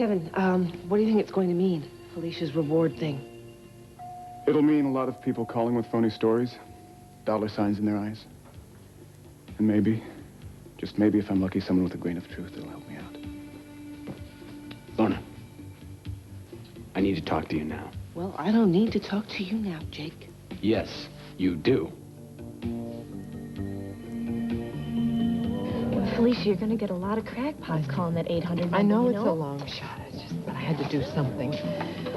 Kevin, what do you think it's going to mean, Felicia's reward thing? It'll mean a lot of people calling with phony stories, dollar signs in their eyes. And maybe, just maybe if I'm lucky, someone with a grain of truth that'll help me out. Lorna, I need to talk to you now. Well, I don't need to talk to you now, Jake. Yes, you do. Felicia, you're gonna get a lot of crackpots calling that 800 number. I know it's a long shot. It's just that I had to do something.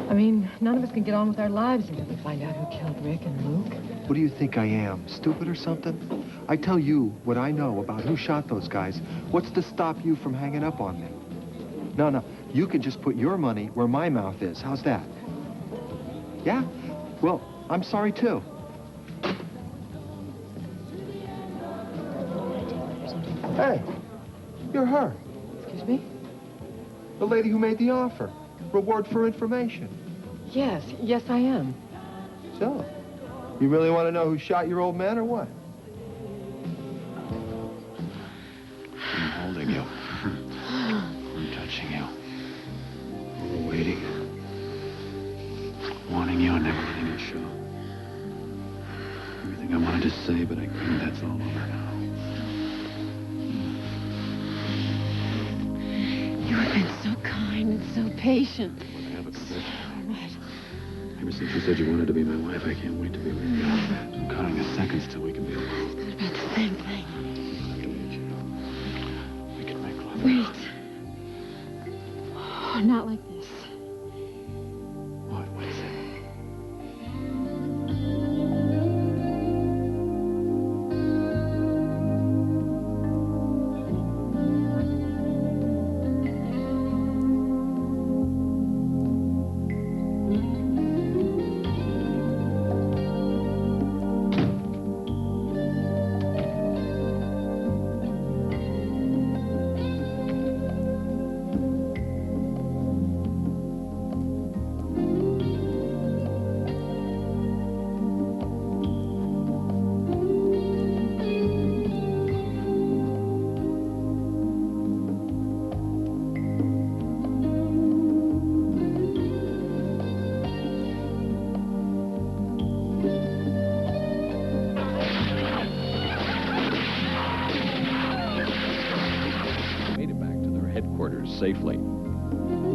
I mean, none of us can get on with our lives until we find out who killed Rick and Luke. What do you think I am, stupid or something? I tell you what I know about who shot those guys. What's to stop you from hanging up on me? No, you can just put your money where my mouth is. How's that? Yeah? Well, I'm sorry, too. Hey, you're her. Excuse me? The lady who made the offer. Reward for information. Yes, I am. So, you really want to know who shot your old man or what? I'm holding you. I'm touching you. Waiting. Wanting you and never letting it show. Everything I wanted to say, but I couldn't, that's all over now. You have been so kind and so patient. I have a confession. What? Ever since you said you wanted to be my wife, I can't wait to be with you. I'm counting the seconds till we can be alone. I thought about the same thing. We can make love. Wait. Oh, not like this. What? What is it? Safely. Oh,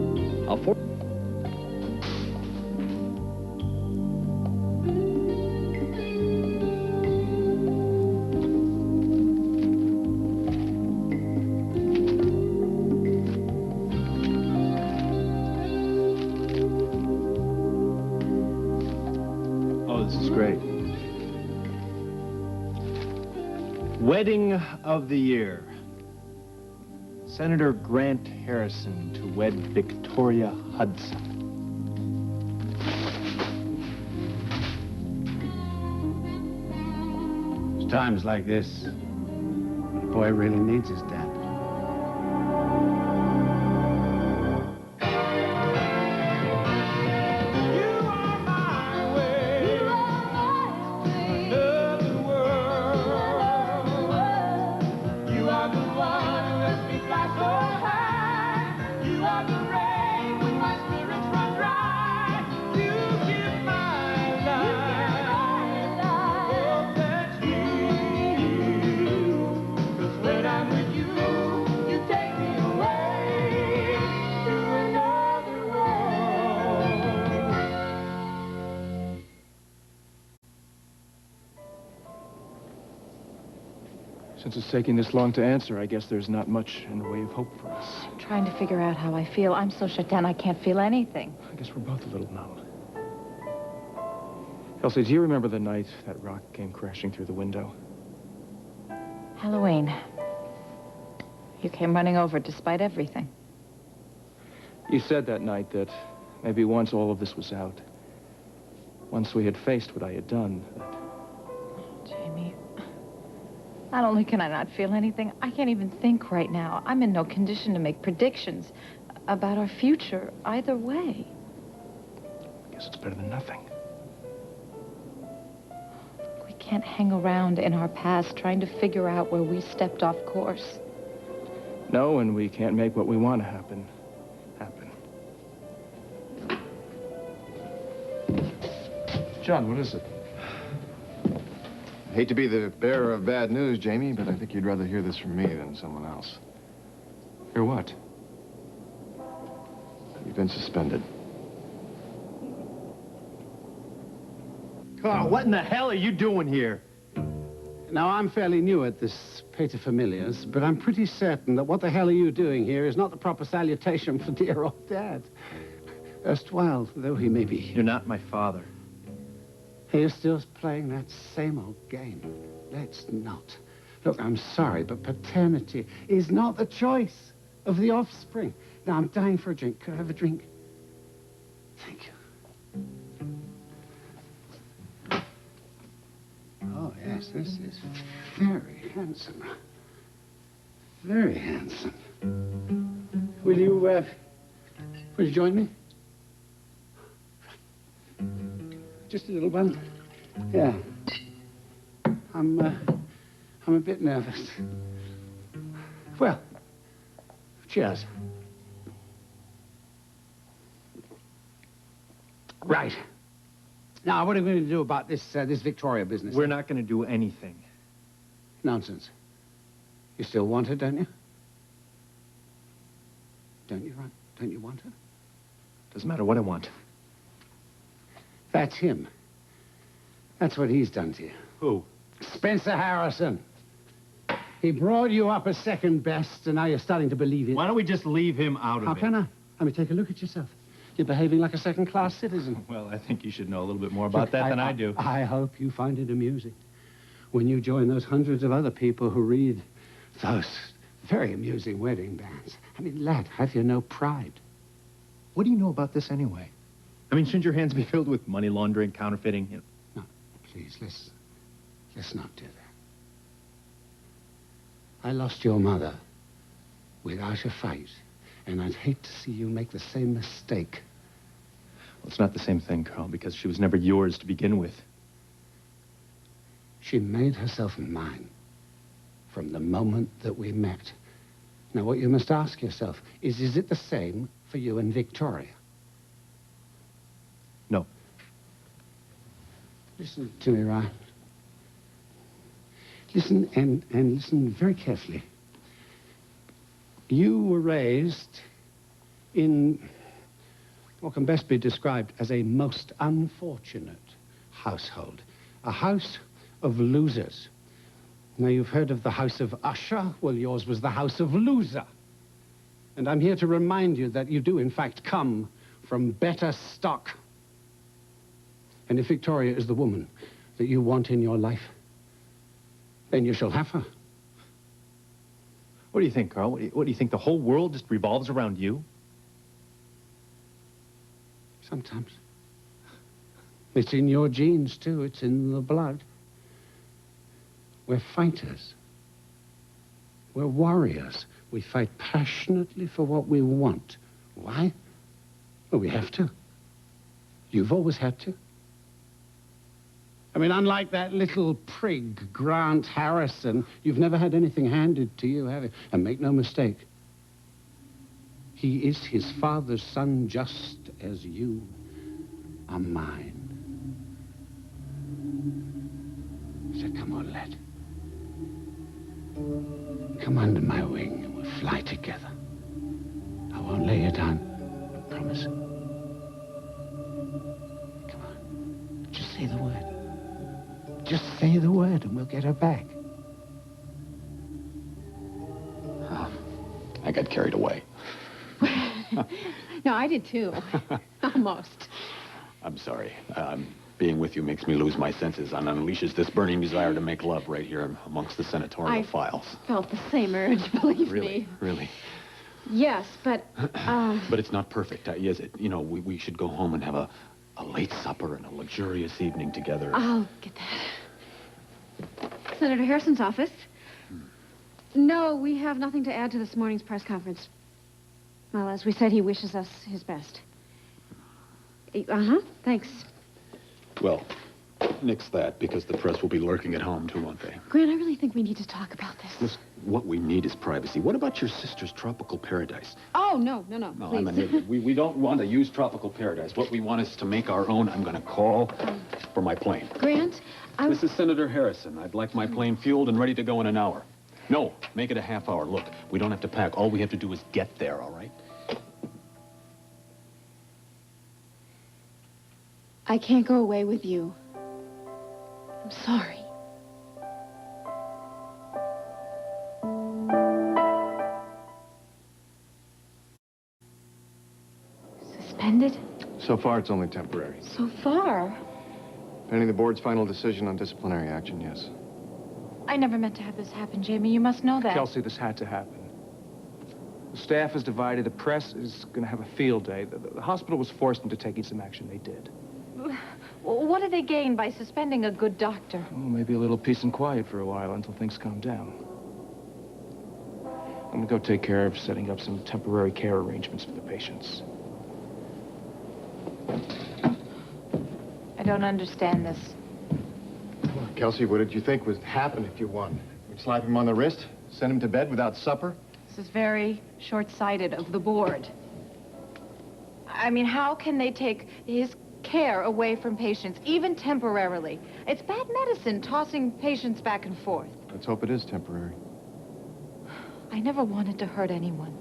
this is great. Wedding of the year. Senator Grant Harrison to wed Victoria Hudson. It's times like this, what a boy really needs is dad. Since it's taking this long to answer, I guess there's not much in the way of hope for us. I'm trying to figure out how I feel. I'm so shut down I can't feel anything. I guess we're both a little numb. Elsie, do you remember the night that rock came crashing through the window? Halloween. You came running over despite everything. You said that night that maybe once all of this was out, once we had faced what I had done, that... Jamie, not only can I not feel anything, I can't even think right now. I'm in no condition to make predictions about our future either way. I guess it's better than nothing. We can't hang around in our past trying to figure out where we stepped off course. No, and we can't make what we want to happen. John, what is it? I hate to be the bearer of bad news, Jamie, but I think you'd rather hear this from me than someone else. Hear what? You've been suspended. Carl, what in the hell are you doing here? Now, I'm fairly new at this paterfamilias, but I'm pretty certain that what the hell are you doing here is not the proper salutation for dear old Dad. Erstwhile, though he may be. You're not my father. He is still playing that same old game. Let's not. Look, I'm sorry, but paternity is not the choice of the offspring. Now, I'm dying for a drink. Could I have a drink? Thank you. Oh, yes, this is very handsome. Very handsome. Will you join me? Just a little one. Yeah. I'm a bit nervous. Well, cheers. Right. Now, what are we going to do about this Victoria business? We're not going to do anything. Nonsense. You still want her, don't you? Don't you, Ron? Don't you want her? Doesn't matter what I want. That's him. That's what he's done to you. Who? Spencer Harrison. He brought you up as second best, and now you're starting to believe it. Why don't we just leave him out of How it? can I? I mean, take a look at yourself. You're behaving like a second-class citizen. Well, I think you should know a little bit more about that than I do. I hope you find it amusing when you join those hundreds of other people who read those very amusing wedding bands. I mean, lad, have you no pride? What do you know about this anyway? I mean, shouldn't your hands be filled with money laundering, counterfeiting? You know? No, please, let's not do that. I lost your mother without a fight, and I'd hate to see you make the same mistake. Well, it's not the same thing, Carl, because she was never yours to begin with. She made herself mine from the moment that we met. Now, what you must ask yourself is it the same for you and Victoria? No. Listen to me, Ryan. Listen, and listen very carefully. You were raised in what can best be described as a most unfortunate household. A house of losers. Now, you've heard of the House of Usher. Well, yours was the House of Loser. And I'm here to remind you that you do, in fact, come from better stock. And if Victoria is the woman that you want in your life, then you shall have her. What do you think, Carl? What do you think? The whole world just revolves around you? Sometimes. It's in your genes, too. It's in the blood. We're fighters. We're warriors. We fight passionately for what we want. Why? Well, we have to. You've always had to. I mean, unlike that little prig, Grant Harrison, you've never had anything handed to you, have you? And make no mistake, he is his father's son just as you are mine. So come on, lad. Come under my wing and we'll fly together. I won't lay you down, I promise. Come on, just say the word. Just say the word and we'll get her back. Oh, I got carried away. No, I did too. Almost. I'm sorry. Being with you makes me lose my senses and unleashes this burning desire to make love right here amongst the senatorial files. Felt the same urge, believe Really? me. Really? Yes, but, But it's not perfect, is it? You know, we should go home and have a late supper and a luxurious evening together. I'll get that. Senator Harrison's office. No, we have nothing to add to this morning's press conference. Well, as we said, he wishes us his best. Uh-huh, thanks. Well, nix that, because the press will be lurking at home, too, won't they? Grant, I really think we need to talk about this. Listen, What we need is privacy. What about your sister's tropical paradise? Oh, no, No, please. I'm an idiot. We don't want to use tropical paradise. What we want is to make our own. I'm going to call for my plane. Grant, This is Senator Harrison. I'd like my plane fueled and ready to go in an hour. No, make it a half hour. Look, we don't have to pack. All we have to do is get there, all right? I can't go away with you. I'm sorry. Suspended? So far, it's only temporary. So far. Pending the board's final decision on disciplinary action, yes. I never meant to have this happen, Jamie. You must know that. Kelsey, this had to happen. The staff is divided. The press is going to have a field day. The hospital was forced into taking some action. They did. Well, what do they gain by suspending a good doctor? Oh, maybe a little peace and quiet for a while until things calm down. I'm going to go take care of setting up some temporary care arrangements for the patients. I don't understand this. Kelsey, what did you think would happen if you won? We'd slap him on the wrist, send him to bed without supper? This is very short-sighted of the board. I mean, how can they take his care away from patients, even temporarily? It's bad medicine, tossing patients back and forth. Let's hope it is temporary. I never wanted to hurt anyone.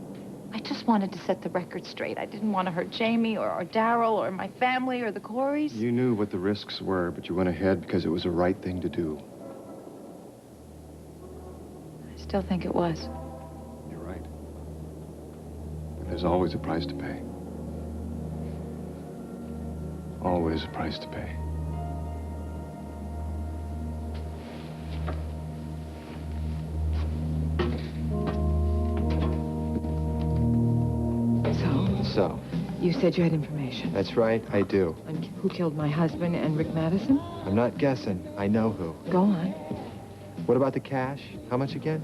I just wanted to set the record straight. I didn't want to hurt Jamie or Daryl or my family or the Coreys. You knew what the risks were, but you went ahead because it was the right thing to do. I still think it was. You're right. But there's always a price to pay. Always a price to pay. So? You said you had information. That's right, I do. On who killed my husband and Rick Madison? I'm not guessing. I know who. Go on. What about the cash? How much again?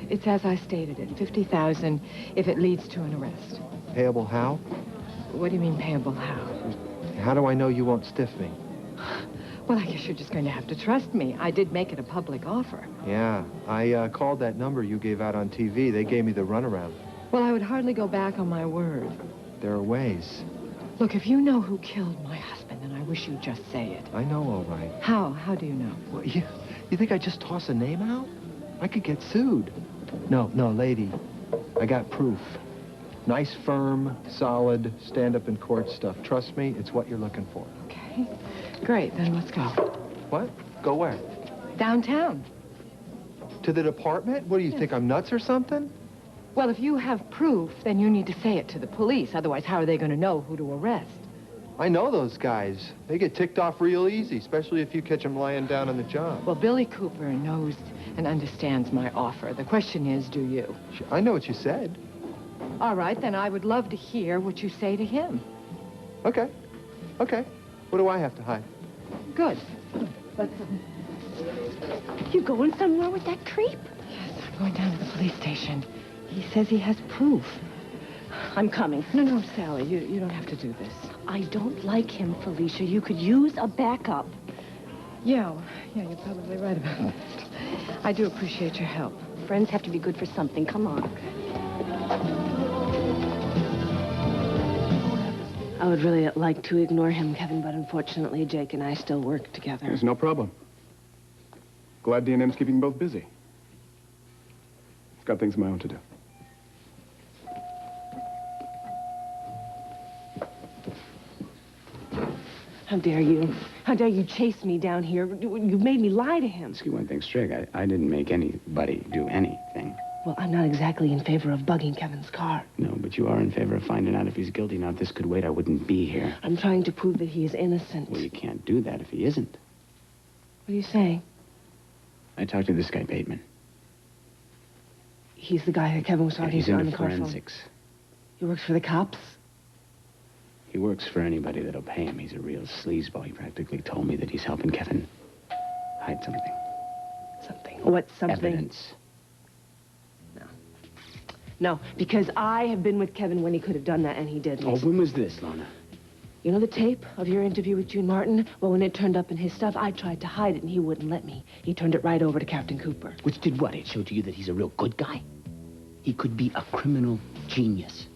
It's as I stated it, $50,000 if it leads to an arrest. Payable how? What do you mean payable how? How do I know you won't stiff me? Well, I guess you're just going to have to trust me. I did make it a public offer. Yeah, I called that number you gave out on TV. They gave me the runaround. Well, I would hardly go back on my word. There are ways. Look, if you know who killed my husband, then I wish you'd just say it. I know, all right. How? How do you know? Well, you think I just toss a name out? I could get sued. No, lady. I got proof. Nice, firm, solid, stand-up-in-court stuff. Trust me, it's what you're looking for. Okay. Great, then let's go. What? Go where? Downtown. To the department? What do you think, I'm nuts or something? Well, if you have proof, then you need to say it to the police. Otherwise, how are they going to know who to arrest? I know those guys. They get ticked off real easy, especially if you catch them lying down on the job. Well, Billy Cooper knows and understands my offer. The question is, do you? I know what you said. All right, then I would love to hear what you say to him. Okay. What do I have to hide? Good. You going somewhere with that creep? Yes, I'm going down to the police station. He says he has proof. I'm coming. No, Sally, you don't have to do this. I don't like him, Felicia. You could use a backup. Yeah, you're probably right about that. I do appreciate your help. Friends have to be good for something. Come on. I would really like to ignore him, Kevin, but unfortunately, Jake and I still work together. There's no problem. Glad D&M's keeping both busy. I've got things of my own to do. How dare you? How dare you chase me down here? You made me lie to him. Let's get one thing straight. I didn't make anybody do anything. Well, I'm not exactly in favor of bugging Kevin's car. No, but you are in favor of finding out if he's guilty. Now, if this could wait, I wouldn't be here. I'm trying to prove that he is innocent. Well, you can't do that if he isn't. What are you saying? I talked to this guy, Bateman. He's the guy that Kevin was talking He's to on into the car phone. forensics. He works for the cops? He works for anybody that'll pay him. He's a real sleazeball. He practically told me that he's helping Kevin hide something. Something? What something? Evidence. No, because I have been with Kevin when he could have done that, and he didn't. Oh, when was this, Lona? You know the tape of your interview with June Martin? Well, when it turned up in his stuff, I tried to hide it, and he wouldn't let me. He turned it right over to Captain Cooper. Which did what? It showed to you that he's a real good guy? He could be a criminal genius.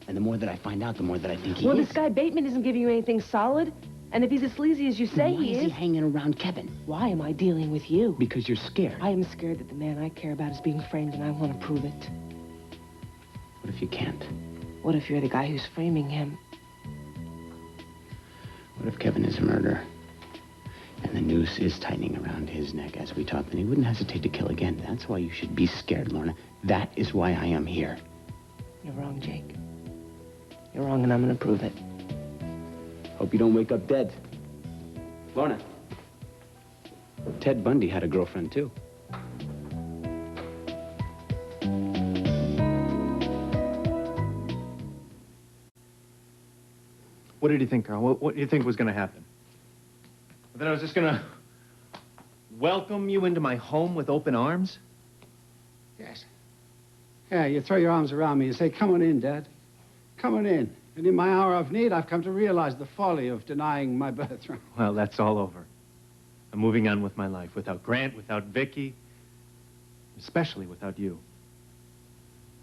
And the more that I find out, the more that I think he is. Well, this guy Bateman isn't giving you anything solid. And if he's as sleazy as you say Why he is he hanging around Kevin? Why am I dealing with you? Because you're scared. I am scared that the man I care about is being framed, and I want to prove it. What if you can't? What if you're the guy who's framing him? What if Kevin is a murderer? And the noose is tightening around his neck as we talk, then he wouldn't hesitate to kill again. That's why you should be scared, Lorna. That is why I am here. You're wrong, Jake. You're wrong, and I'm going to prove it. Hope you don't wake up dead. Lorna. Ted Bundy had a girlfriend, too. What did you think, Carl? What do you think was going to happen? That I was just going to welcome you into my home with open arms? Yes. Yeah, you throw your arms around me and say, come on in, Dad. Come on in. And in my hour of need, I've come to realize the folly of denying my birthright. Well, that's all over. I'm moving on with my life without Grant, without Vicky, especially without you.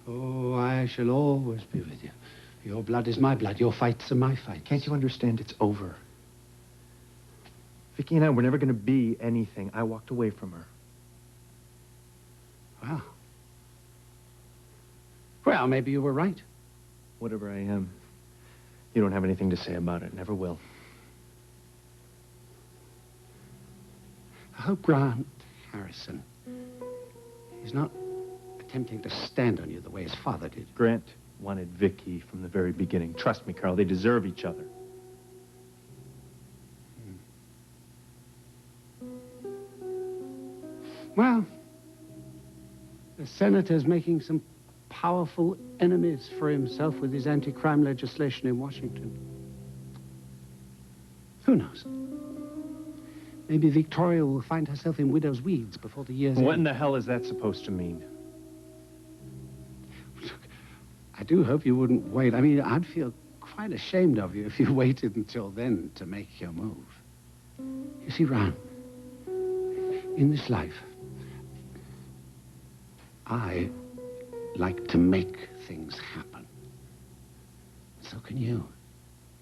Oh, I shall always be with you. Your blood is my blood. Your fights are my fights. Can't you understand? It's over. Vicky and I were never going to be anything. I walked away from her. Wow. Well, maybe you were right. Whatever I am, you don't have anything to say about it. Never will. I hope Grant Harrison is not attempting to stand on you the way his father did. Grant wanted Vicky from the very beginning. Trust me, Carl, they deserve each other. Well, the senator's making some powerful enemies for himself with his anti-crime legislation in Washington. Who knows? Maybe Victoria will find herself in widow's weeds before the year's What end. in the hell is that supposed to mean? Look, I do hope you wouldn't wait. I mean, I'd feel quite ashamed of you if you waited until then to make your move. You see, Ron, in this life, I like to make things happen. So can you.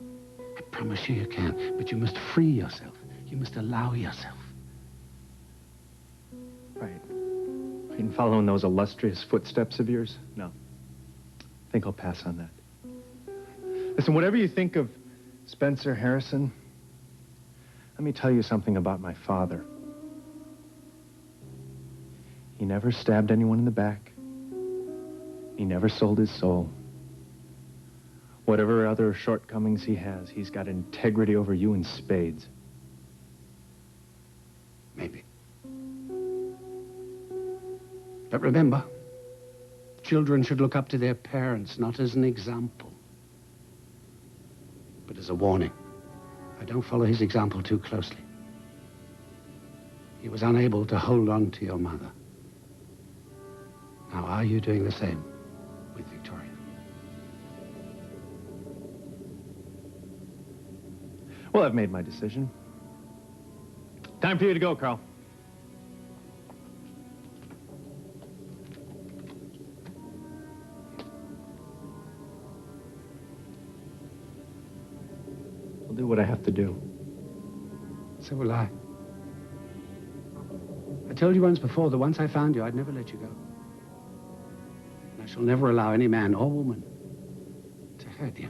I promise you can, but you must free yourself. You must allow yourself. Right. In following those illustrious footsteps of yours? No. I think I'll pass on that. Listen, whatever you think of Spencer Harrison, let me tell you something about my father. He never stabbed anyone in the back. He never sold his soul. Whatever other shortcomings he has, he's got integrity over you in spades. Maybe. But remember, children should look up to their parents, not as an example, but as a warning. I don't follow his example too closely. He was unable to hold on to your mother. Now, are you doing the same with Victoria? Well, I've made my decision. Time for you to go, Carl. I'll do what I have to do. So will I. I told you once before that once I found you, I'd never let you go. And I shall never allow any man or woman to hurt you.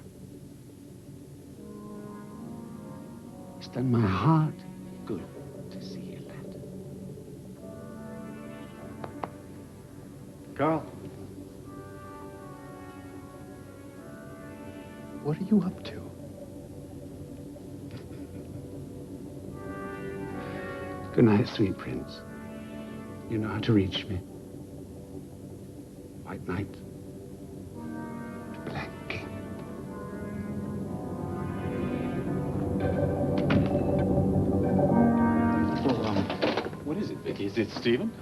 It's done my heart good to see you, lad. Carl. What are you up to? Good night, sweet prince. You know how to reach me. White Knight. Black King. Well, what is it, Vicky? Is it Stephen?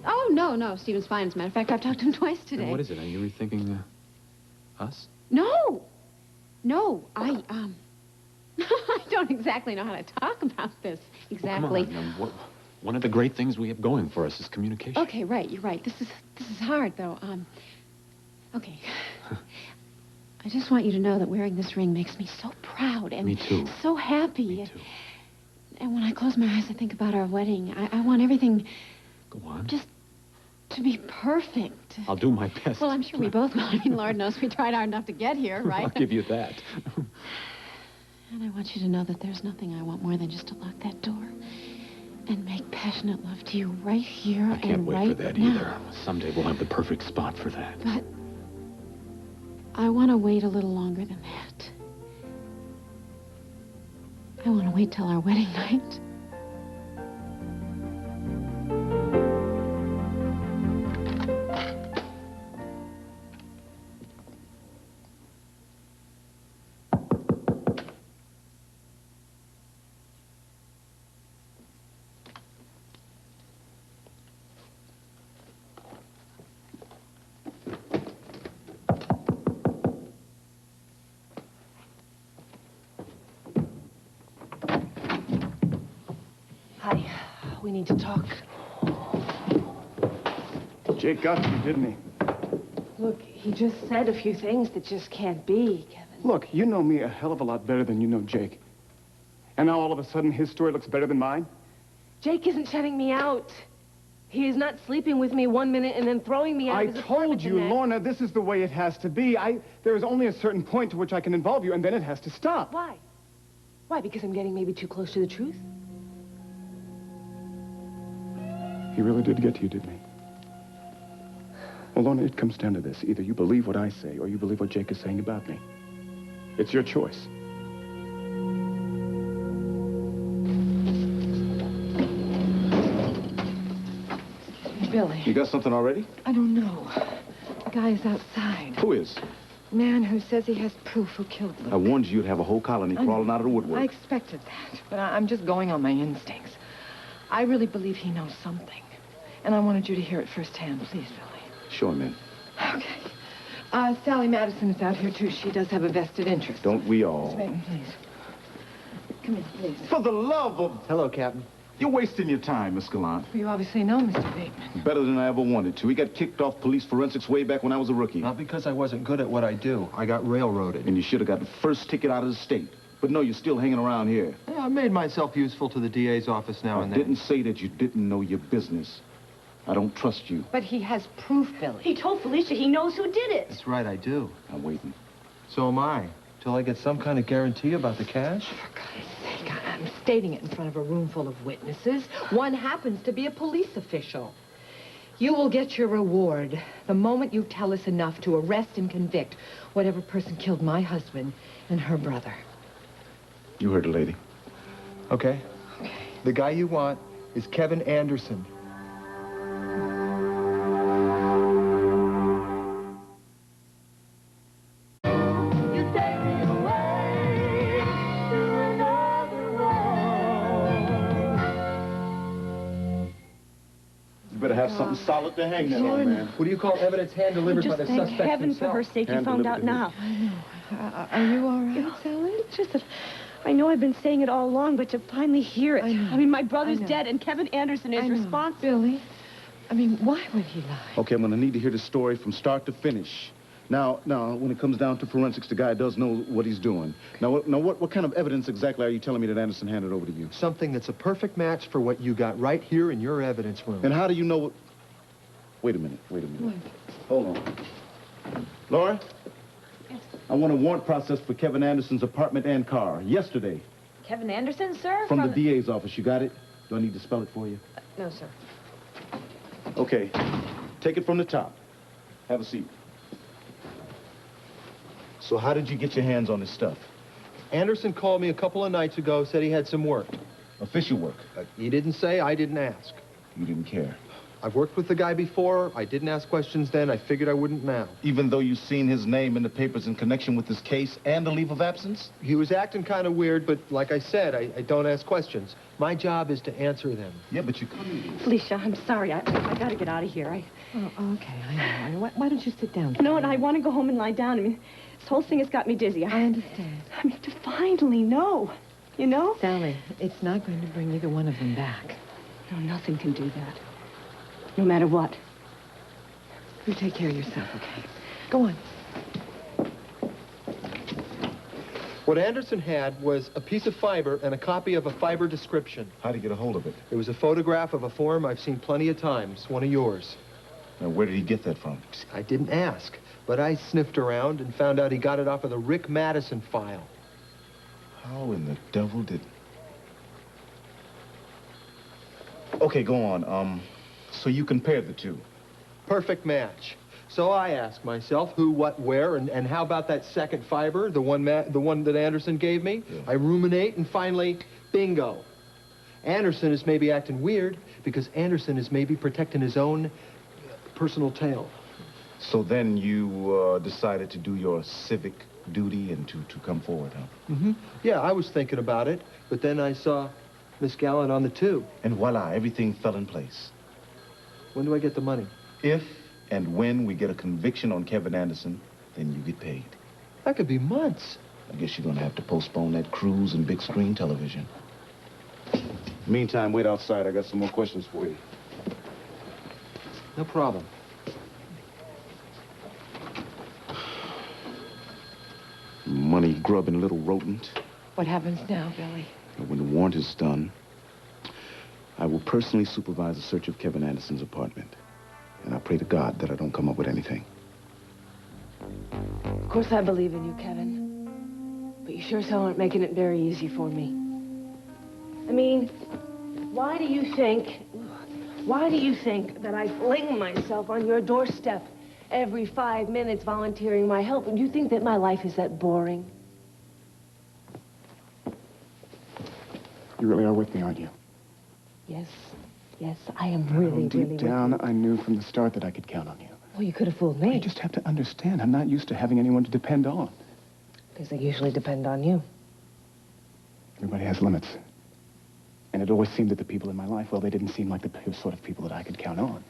Oh, no, Stephen's fine. As a matter of fact, I've talked to him twice today. And what is it? Are you rethinking us? No, I don't exactly know how to talk about this. Exactly. Come on, one of the great things we have going for us is communication. Okay, right. You're right. This is hard, though. Okay. I just want you to know that wearing this ring makes me so proud and Me too. so happy. Me too. And when I close my eyes, I think about our wedding. I want everything Go on. just to be perfect. I'll do my best. Well, I'm sure we both will. I mean, Lord knows we tried hard enough to get here, right? I'll give you that. And I want you to know that there's nothing I want more than just to lock that door and make passionate love to you right here I can't and wait right for that now. either. Someday we'll have the perfect spot for that. But I want to wait a little longer than that. I want to wait till our wedding night. Hi. We need to talk. Jake got you, didn't he? Look, he just said a few things that just can't be, Kevin. Look, you know me a hell of a lot better than you know Jake. And now all of a sudden his story looks better than mine? Jake isn't shutting me out. He is not sleeping with me 1 minute and then throwing me out I of his told apartment you, the next. Lorna, this is the way it has to be. There is only a certain point to which I can involve you, and then it has to stop. Why? Why? Because I'm getting maybe too close to the truth? He really did get to you, didn't he? Well, Lorna, it comes down to this. Either you believe what I say, or you believe what Jake is saying about me. It's your choice. Billy, You got something already? I don't know. The guy is outside. Who is? Man who says he has proof who killed Luke. I warned you you'd have a whole colony crawling out of the woodwork. I expected that, but I'm just going on my instincts. I really believe he knows something. And I wanted you to hear it firsthand. Please, Billy. Sure, man. Okay. Sally Madison is out here, too. She does have a vested interest. Don't we all? Miss Bateman, please. Come here, please. For the love of... Hello, Captain. You're wasting your time, Miss Gallant. Well, you obviously know Mr. Bateman. Better than I ever wanted to. He got kicked off police forensics way back when I was a rookie. Not because I wasn't good at what I do. I got railroaded. And you should have got the first ticket out of the state. But no, you're still hanging around here. Yeah, I made myself useful to the DA's office now and I then. didn't say that you didn't know your business. I don't trust you. But he has proof, Billy. He told Felicia he knows who did it. That's right, I do. I'm waiting. So am I. Till I get some kind of guarantee about the cash. For God's sake, I'm stating it in front of a room full of witnesses. One happens to be a police official. You will get your reward the moment you tell us enough to arrest and convict whatever person killed my husband and her brother. You heard the lady. Okay. The guy you want is Kevin Anderson. You better have something solid to hang that on, man. What do you call evidence hand delivered by Just the thank suspect heaven himself? for her sake you Hand found delivered out to now. Are you all right, Sally? It's just that I know I've been saying it all along, but to finally hear it. I know. I mean, my brother's I know. dead, and Kevin Anderson is I know. responsible. Billy, I mean, why would he lie? Okay, I'm gonna need to hear the story from start to finish. Now, when it comes down to forensics, the guy does know what he's doing. Now, what kind of evidence exactly are you telling me that Anderson handed over to you? Something that's a perfect match for what you got right here in your evidence room. And how do you know what... Wait a minute. What? Hold on. Laura? Yes. I want a warrant process for Kevin Anderson's apartment and car. Yesterday. Kevin Anderson, sir? From the DA's office. You got it? Do I need to spell it for you? No, sir. Okay. Take it from the top. Have a seat. So how did you get your hands on this stuff? Anderson called me a couple of nights ago, said he had some work. Official work. He didn't say, I didn't ask. You didn't care. I've worked with the guy before. I didn't ask questions then. I figured I wouldn't now. Even though you've seen his name in the papers in connection with this case and a leave of absence? He was acting kind of weird, but like I said, I don't ask questions. My job is to answer them. Yeah, but you couldn't. Felicia, I'm sorry. I got to get out of here. Oh, okay, I know. Why don't you sit down? No, and I want to go home and lie down. I mean, This whole thing has got me dizzy. I understand. I mean, to finally know, you know? Sally, it's not going to bring either one of them back. No, nothing can do that. No matter what. You take care of yourself, okay? Go on. What Anderson had was a piece of fiber and a copy of a fiber description. How'd he get a hold of it? It was a photograph of a form I've seen plenty of times, one of yours. Now, where did he get that from? I didn't ask, but I sniffed around and found out he got it off of the Rick Madison file. How in the devil did... Okay, go on. So you compared the two. Perfect match. So I asked myself who, what, where, and how about that second fiber, the one that Anderson gave me? Yeah. I ruminate, and finally, bingo. Anderson is maybe acting weird because Anderson is maybe protecting his own personal tail. So then you decided to do your civic duty and to come forward, huh? Mm-hmm. Yeah, I was thinking about it, but then I saw Miss Gallant on the tube. And voila, everything fell in place. When do I get the money? If and when we get a conviction on Kevin Anderson, then you get paid. That could be months. I guess you're gonna have to postpone that cruise and big screen television. Meantime, wait outside. I got some more questions for you. No problem. Money-grubbing little rodent. What happens now, Billy? When the warrant is done, I will personally supervise the search of Kevin Anderson's apartment. And I pray to God that I don't come up with anything. Of course I believe in you, Kevin. But you sure as hell aren't making it very easy for me. I mean, why do you think that I fling myself on your doorstep every 5 minutes volunteering my help? And you think that my life is that boring? You really are with me, aren't you? Yes. Yes, I am really, Deep really down, with you. I knew from the start that I could count on you. Well, you could have fooled me. You just have to understand, I'm not used to having anyone to depend on. Because they usually depend on you. Everybody has limits. And it always seemed that the people in my life, well, they didn't seem like the sort of people that I could count on.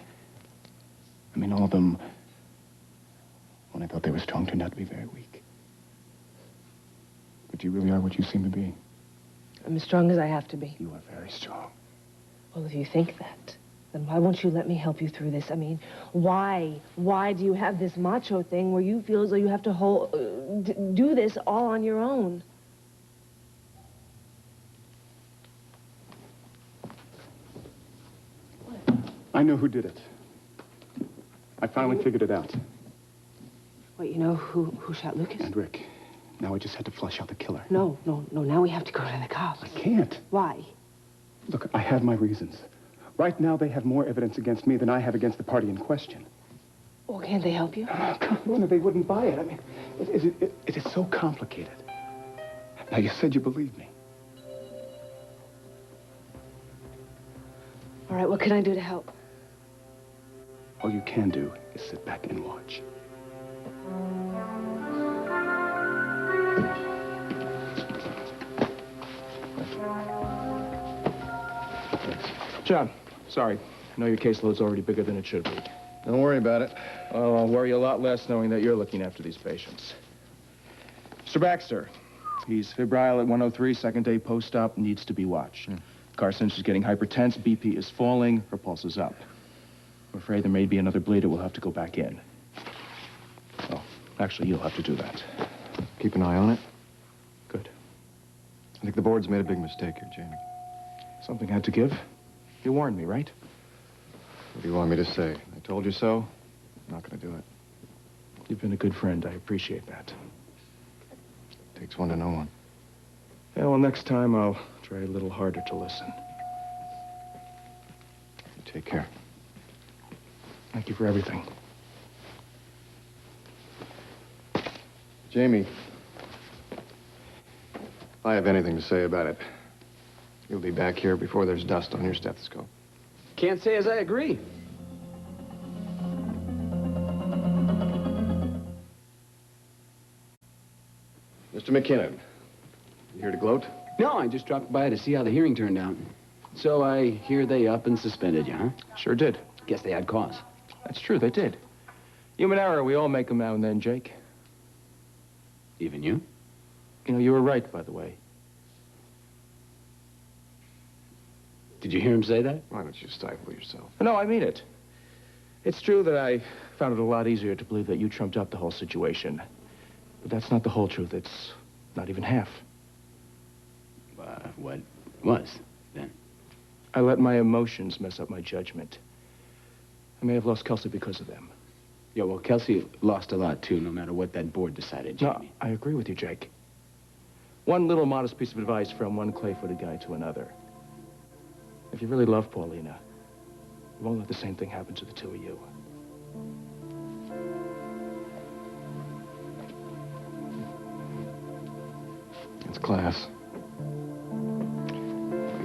I mean, all of them, when I thought they were strong, turned out to be very weak. But you really are what you seem to be. I'm as strong as I have to be. You are very strong. Well, if you think that, then why won't you let me help you through this? I mean, why do you have this macho thing where you feel as though you have to do this all on your own? I know who did it. I finally figured it out. Wait, you know who shot Lucas? And Rick. Now I just had to flush out the killer. No. Now we have to go to the cops. I can't. Why? Look, I have my reasons. Right now, they have more evidence against me than I have against the party in question. Well, can't they help you? Oh, come on, they wouldn't buy it. I mean, it is so complicated. Now, you said you believed me. All right, what can I do to help? All you can do is sit back and watch. John, sorry. I know your caseload's already bigger than it should be. Don't worry about it. Well, I'll worry a lot less knowing that you're looking after these patients. Mr. Baxter, he's febrile at 103, second day post-op, needs to be watched. Carson's is getting hypertense, BP is falling, her pulse is up. I'm afraid there may be another bleeder. We'll have to go back in. Oh, actually, you'll have to do that. Keep an eye on it. Good. I think the board's made a big mistake here, Jamie. Something had to give. You warned me, right? What do you want me to say? I told you so. I'm not going to do it. You've been a good friend. I appreciate that. Takes one to know one. Yeah, well, next time I'll try a little harder to listen. Take care. Thank you for everything. Jamie, if I have anything to say about it, you'll be back here before there's dust on your stethoscope. Can't say as I agree. Mr. McKinnon, you here to gloat? No, I just dropped by to see how the hearing turned out. So I hear they up and suspended you, huh? Sure did. Guess they had cause. That's true, they did. Human error, we all make them now and then, Jake. Even you? You know, you were right, by the way. Did you hear him say that? Why don't you stifle yourself? No, I mean it. It's true that I found it a lot easier to believe that you trumped up the whole situation. But that's not the whole truth. It's not even half. What was, then? I let my emotions mess up my judgment. I may have lost Kelsey because of them. Yeah, well, Kelsey lost a lot, too, no matter what that board decided, No, Jamie. I agree with you, Jake. One little modest piece of advice from one clay-footed guy to another. If you really love Paulina, you won't let the same thing happen to the two of you. It's class.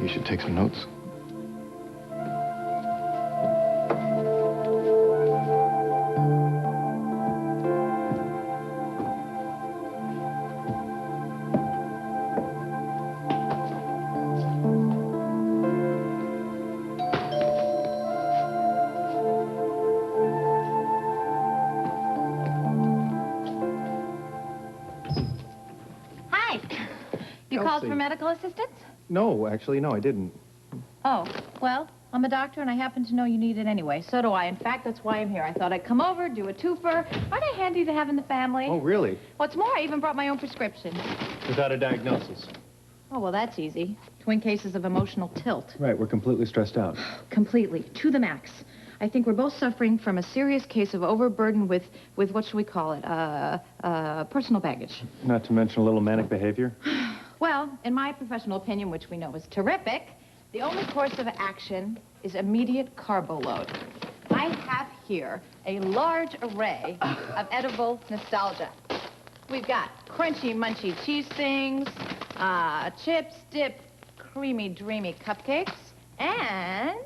You should take some notes. Hi. You called for medical assistance? No, actually, no, I didn't. Oh, well, I'm a doctor, and I happen to know you need it anyway. So do I. In fact, that's why I'm here. I thought I'd come over, do a twofer. Aren't I handy to have in the family? Oh, really? What's more, I even brought my own prescription. Without a diagnosis. Oh, well, that's easy. Twin cases of emotional tilt. Right, we're completely stressed out. Completely. To the max. I think we're both suffering from a serious case of overburden with what should we call it? Personal baggage. Not to mention a little manic behavior. Well, in my professional opinion, which we know is terrific, the only course of action is immediate carbo load. I have here a large array of edible nostalgia. We've got crunchy, munchy cheese things, chips, dip, creamy, dreamy cupcakes, and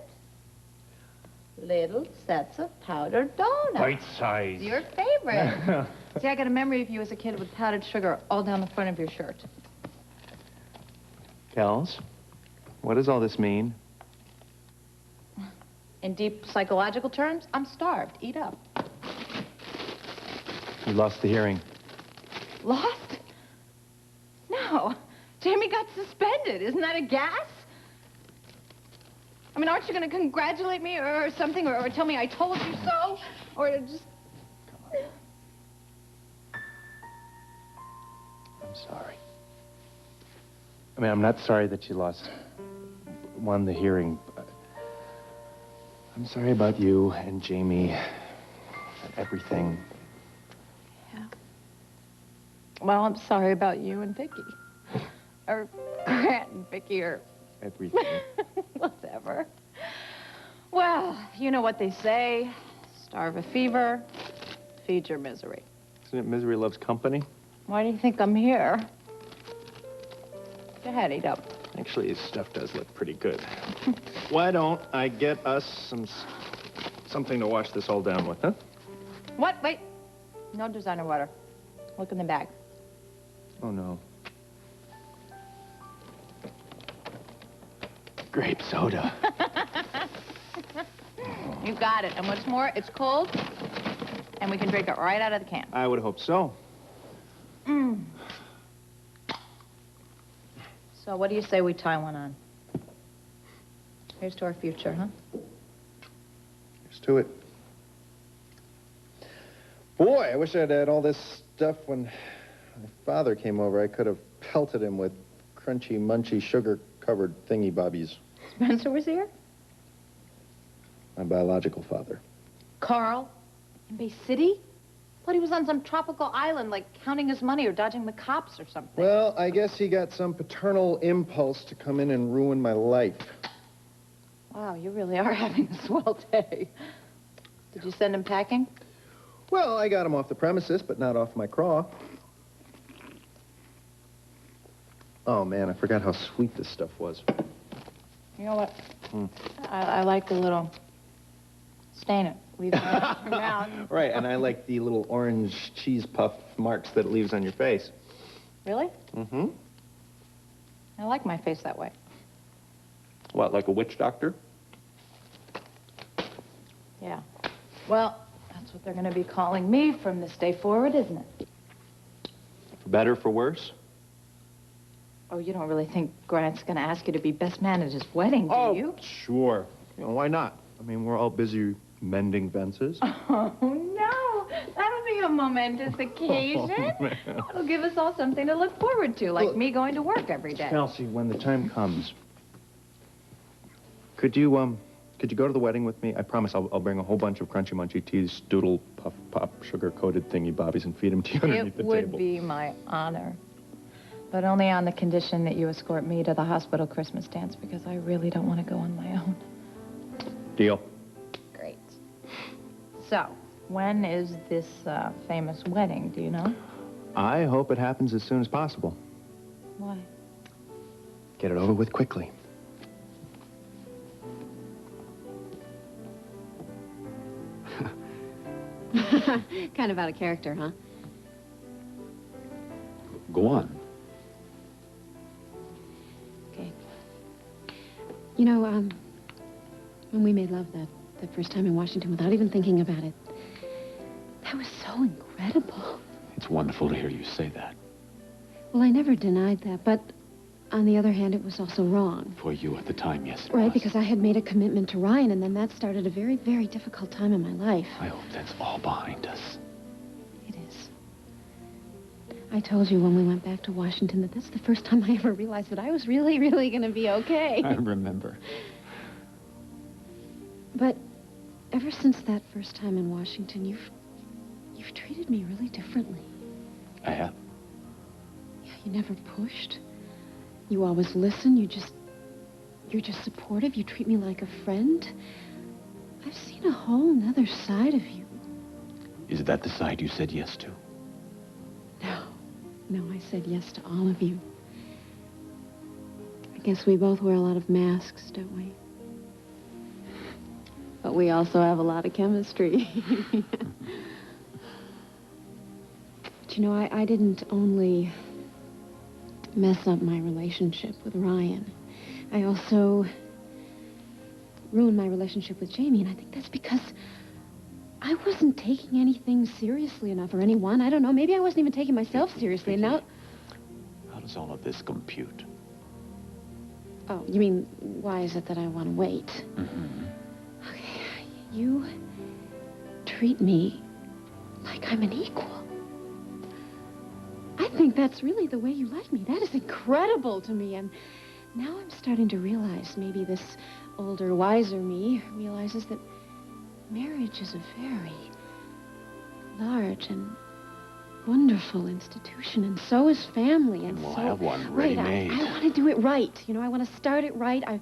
little sets of powdered donuts. Bite size. Your favorite. See, I got a memory of you as a kid with powdered sugar all down the front of your shirt. Kels, what does all this mean? In deep psychological terms, I'm starved. Eat up. You lost the hearing. Lost? No. Jamie got suspended. Isn't that a gas? I mean, aren't you going to congratulate me or something, or tell me I told you so? Or just... I'm sorry. I mean, I'm not sorry that you won the hearing. But I'm sorry about you and Jamie and everything. Yeah. Well, I'm sorry about you and Vicky. Or Grant and Vicky, or... Everything. Whatever. Well, you know what they say. Starve a fever, feed your misery. Isn't it misery loves company? Why do you think I'm here? Go ahead, eat up. Actually, his stuff does look pretty good. Why don't I get us something to wash this all down with, huh? What? Wait. No designer water. Look in the bag. Oh, no. Grape soda. You got it. And what's more, it's cold, and we can drink it right out of the can. I would hope so. So what do you say we tie one on? Here's to our future, huh? Here's to it. Boy, I wish I'd had all this stuff when my father came over. I could have pelted him with crunchy, munchy, sugar-covered thingy-bobbies. Spencer was here? My biological father. Carl? In Bay City? Thought he was on some tropical island, like counting his money or dodging the cops or something. Well, I guess he got some paternal impulse to come in and ruin my life. Wow, you really are having a swell day. Did you send him packing? Well, I got him off the premises, but not off my craw. Oh, man, I forgot how sweet this stuff was. You know what? I like the little stain it leaves on your mouth. Right, and I like the little orange cheese puff marks that it leaves on your face. Really? Mm-hmm. I like my face that way. What, like a witch doctor? Yeah. Well, that's what they're going to be calling me from this day forward, isn't it? For better, for worse? Oh, you don't really think Grant's going to ask you to be best man at his wedding, do you? Sure. You know, why not? I mean, we're all busy mending fences. Oh, no. That'll be a momentous occasion. man. It'll give us all something to look forward to, like me going to work every day. Kelsey, when the time comes, could you go to the wedding with me? I promise I'll bring a whole bunch of crunchy munchy teas, doodle, puff, pop, sugar-coated thingy bobbies, and feed them to you underneath the It would table. be my honor. But only on the condition that you escort me to the hospital Christmas dance, because I really don't want to go on my own. Deal. Great. So, when is this famous wedding, do you know? I hope it happens as soon as possible. Why? Get it over with quickly. Kind of out of character, huh? Go on. Okay. You know, when we made love that first time in Washington without even thinking about it, that was so incredible. It's wonderful to hear you say that. Well, I never denied that, but on the other hand, it was also wrong. For you at the time, yes, it Right, was. because I had made a commitment to Ryan, and then that started a very, very difficult time in my life. I hope that's all behind us. It is. I told you when we went back to Washington that that's the first time I ever realized that I was really, really going to be okay. I remember. But ever since that first time in Washington, you've treated me really differently. I have. Yeah, you never pushed. You always listen. You're just supportive. You treat me like a friend. I've seen a whole nother side of you. Is that the side you said yes to? No, I said yes to all of you. I guess we both wear a lot of masks, don't we? But we also have a lot of chemistry. But you know, I didn't only mess up my relationship with Ryan. I also ruined my relationship with Jamie, and I think that's because I wasn't taking anything seriously enough, or anyone. I don't know. Maybe I wasn't even taking myself seriously, and now... How does all of this compute? Oh, you mean, why is it that I want to wait? Mm-hmm. Okay, you treat me like I'm an equal. I think that's really the way you like me. That is incredible to me, and now I'm starting to realize maybe this older, wiser me realizes that marriage is a very large and wonderful institution, and so is family, and we'll so... have one Right, ready-made. I want to do it right. You know, I want to start it right. I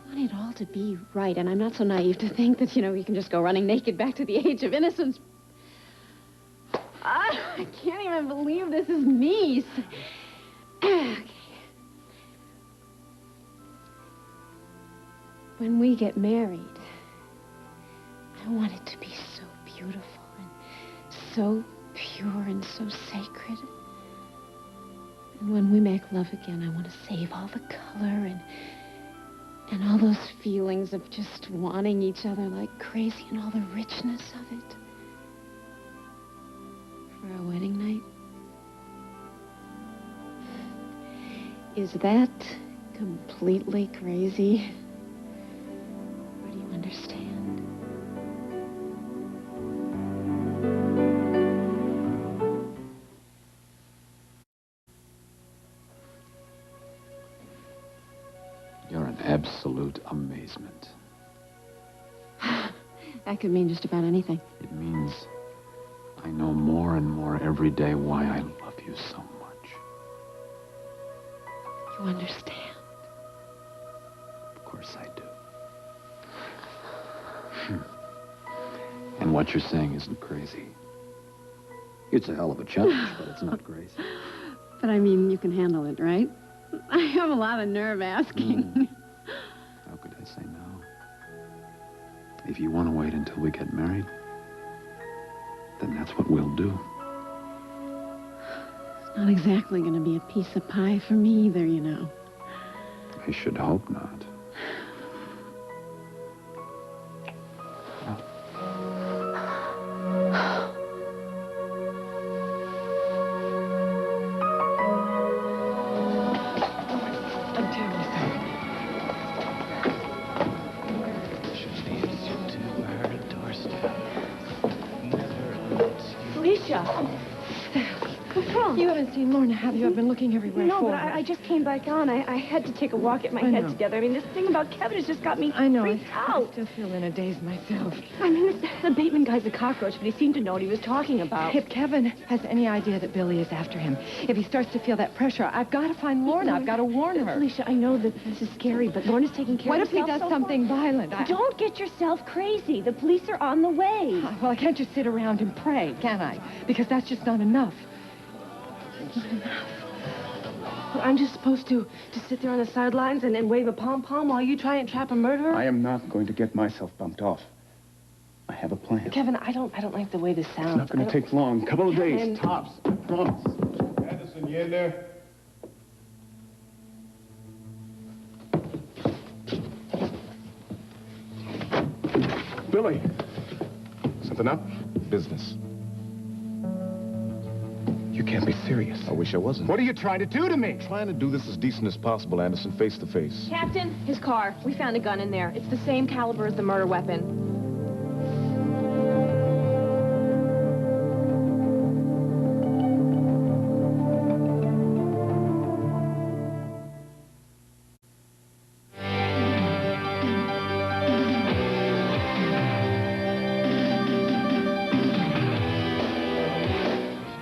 want it all to be right, and I'm not so naive to think that, you know, you can just go running naked back to the age of innocence. I can't even believe this is me. Okay. When we get married, I want it to be so beautiful and so pure and so sacred. And when we make love again, I want to save all the color and all those feelings of just wanting each other like crazy and all the richness of it. For our wedding night. Is that completely crazy? Or do you understand? You're an absolute amazement. That could mean just about anything. It means I know more and more every day why I love you so much. You understand? Of course I do. And what you're saying isn't crazy. It's a hell of a challenge, but it's not crazy. But I mean, you can handle it, right? I have a lot of nerve asking. How could I say no? If you want to wait until we get married, then that's what we'll do. It's not exactly going to be a piece of pie for me either, you know. I should hope not. seen Lorna, have you? I've been looking everywhere No, for but her. I just came back on. I had to take a walk, get my I head know. together. I mean, this thing about Kevin has just got me I know. freaked I out. still feel in a daze myself. I mean, the Bateman guy's a cockroach, but he seemed to know what he was talking about. If Kevin has any idea that Billy is after him, if he starts to feel that pressure, I've got to find Lorna. I've got to warn her. Alicia, I know that this is scary, but Lorna's taking care What of if he herself does so something far. violent? Don't get yourself crazy. The police are on the way. Well, I can't just sit around and pray, can I? Because that's just not enough. Not enough. Well, I'm just supposed to sit there on the sidelines and wave a pom-pom while you try and trap a murderer? I am not going to get myself bumped off. I have a plan. Kevin, I don't like the way this sounds. It's not going to take long. A couple of Kevin. days, tops. I promise. Anderson, you in there? Billy. Something up? Business. You can't be serious. I wish I wasn't. What are you trying to do to me? Trying to do this as decent as possible, Anderson, face to face. Captain, his car. We found a gun in there. It's the same caliber as the murder weapon.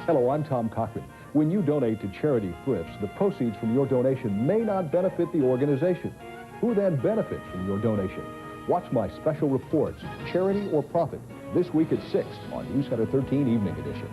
Hello, I'm Tom Cochran. When you donate to Charity Thrifts, the proceeds from your donation may not benefit the organization. Who then benefits from your donation? Watch my special reports, Charity or Profit, this week at 6 on News Center 13 Evening Edition.